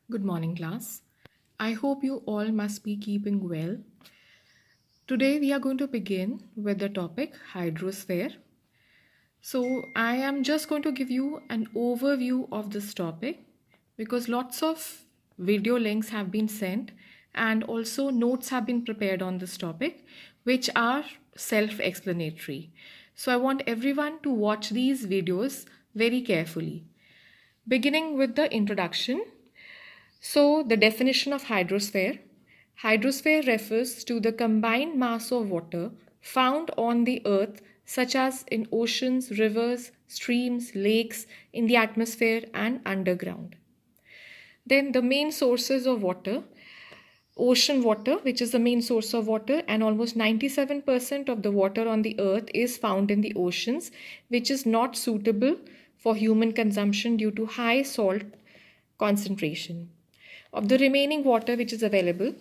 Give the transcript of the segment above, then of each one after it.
Good morning, class. I hope you all must be keeping well. Today, we are going to begin with the topic hydrosphere. So, I am just going to give you an overview of this topic because lots of video links have been sent and also notes have been prepared on this topic, which are self explanatory. So, I want everyone to watch these videos very carefully. Beginning with the introduction. So, the definition of hydrosphere. Hydrosphere refers to the combined mass of water found on the earth, such as in oceans, rivers, streams, lakes, in the atmosphere, and underground. Then, the main sources of water. Ocean water, which is the main source of water, and almost 97% of the water on the earth is found in the oceans, which is not suitable for human consumption due to high salt concentration. Of the remaining water which is available,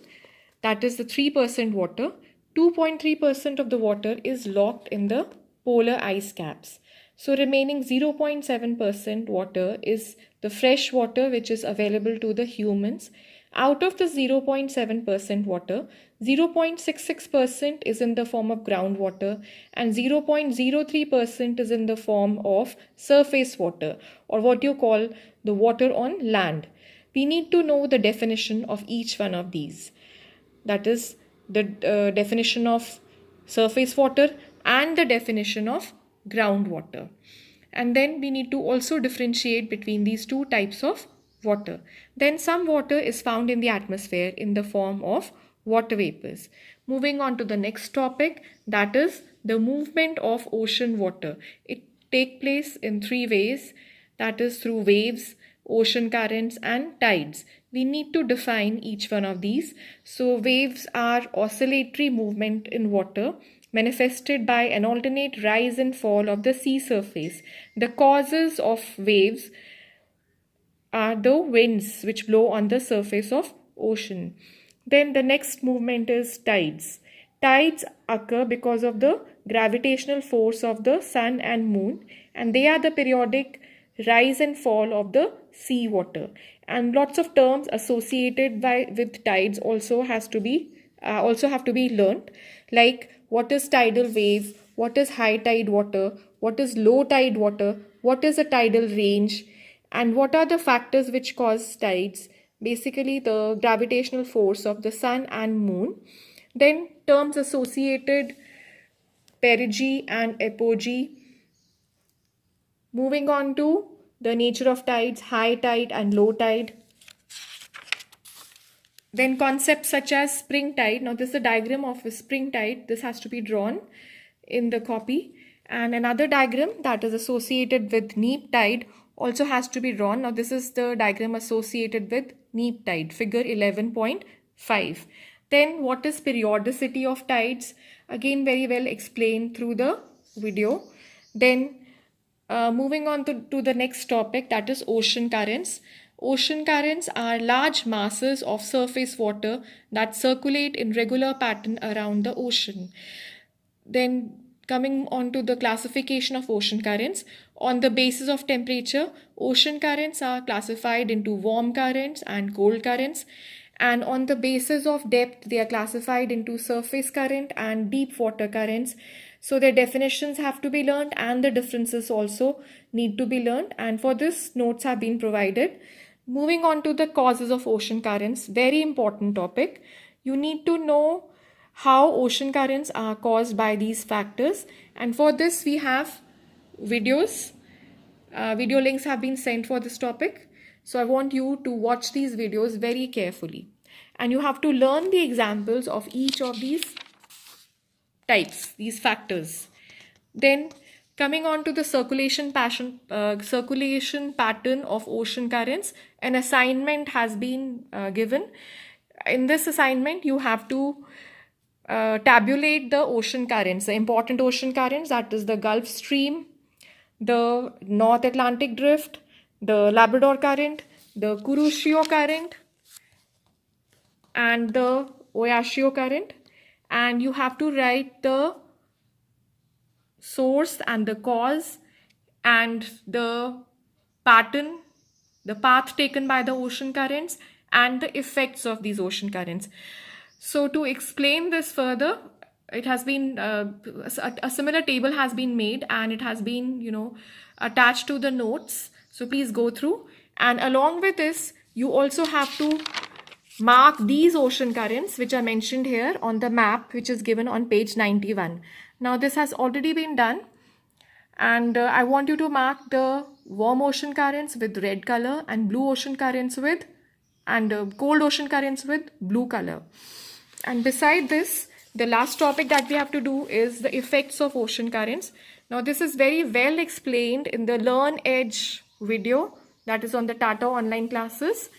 that is the 3% water, 2.3% of the water is locked in the polar ice caps. So remaining 0.7% water is the fresh water which is available to the humans. Out of the 0.7% water, 0.66% is in the form of groundwater and 0.03% is in the form of surface water, or what you call the water on land. We need to know the definition of each one of these. That is the definition of surface water and the definition of groundwater. And then we need to also differentiate between these two types of water. Then some water is found in the atmosphere in the form of water vapors. Moving on to the next topic, that is the movement of ocean water. It takes place in three ways, that is through waves, ocean currents, and tides. We need to define each one of these. So waves are oscillatory movement in water manifested by an alternate rise and fall of the sea surface. The causes of waves are the winds which blow on the surface of ocean. Then the next movement is tides. Tides occur because of the gravitational force of the sun and moon, and they are the periodic rise and fall of the sea water. And lots of terms associated with tides also have to be learnt, like what is tidal wave, what is high tide water, what is low tide water, what is a tidal range, and what are the factors which cause tides. Basically, the gravitational force of the sun and moon. Then terms associated, perigee and apogee. Moving on to the nature of tides, high tide and low tide. Then concepts such as spring tide. Now this is a diagram of a spring tide. This has to be drawn in the copy. And another diagram that is associated with neap tide also has to be drawn. Now this is the diagram associated with neap tide, figure 11.5. Then what is periodicity of tides? Again, very well explained through the video. Then moving on to the next topic, that is ocean currents. Ocean currents are large masses of surface water that circulate in regular pattern around the ocean. Then coming on to the classification of ocean currents, on the basis of temperature, ocean currents are classified into warm currents and cold currents. And on the basis of depth, they are classified into surface current and deep water currents. So their definitions have to be learned and the differences also need to be learned. And for this, notes have been provided. Moving on to the causes of ocean currents, very important topic. You need to know how ocean currents are caused by these factors. And for this, we have videos. Video links have been sent for this topic. So I want you to watch these videos very carefully. And you have to learn the examples of each of these types, these factors. Then coming on to the circulation pattern of ocean currents, an assignment has been given. In this assignment, you have to tabulate the ocean currents, the important ocean currents, that is the Gulf Stream, the North Atlantic Drift, the Labrador Current, the Kuroshio Current, and the Oyashio Current. And you have to write the source and the cause and the pattern, the path taken by the ocean currents, and the effects of these ocean currents. So to explain this further, it has been a similar table has been made, and it has been attached to the notes. So please go through, and along with this you also have to mark these ocean currents which are mentioned here on the map which is given on page 91. Now this has already been done, and I want you to mark the warm ocean currents with red color and blue ocean currents with cold ocean currents with blue color. And beside this, the last topic that we have to do is the effects of ocean currents. Now this is very well explained in the Learn Edge video that is on the Tata online classes.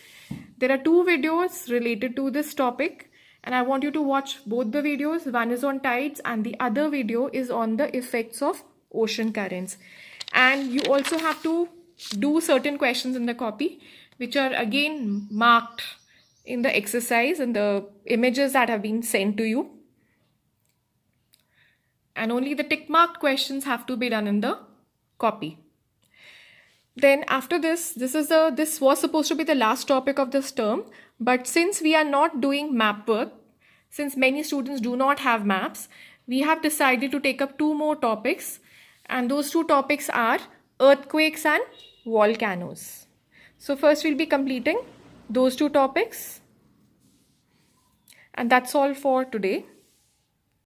There are 2 videos related to this topic, and I want you to watch both the videos. One is on tides and the other video is on the effects of ocean currents. And you also have to do certain questions in the copy which are again marked in the exercise and the images that have been sent to you. And only the tick marked questions have to be done in the copy. Then after this was supposed to be the last topic of this term, but since we are not doing map work, since many students do not have maps, we have decided to take up 2 more topics, and those 2 topics are earthquakes and volcanoes. So first we'll be completing those 2 topics, and that's all for today.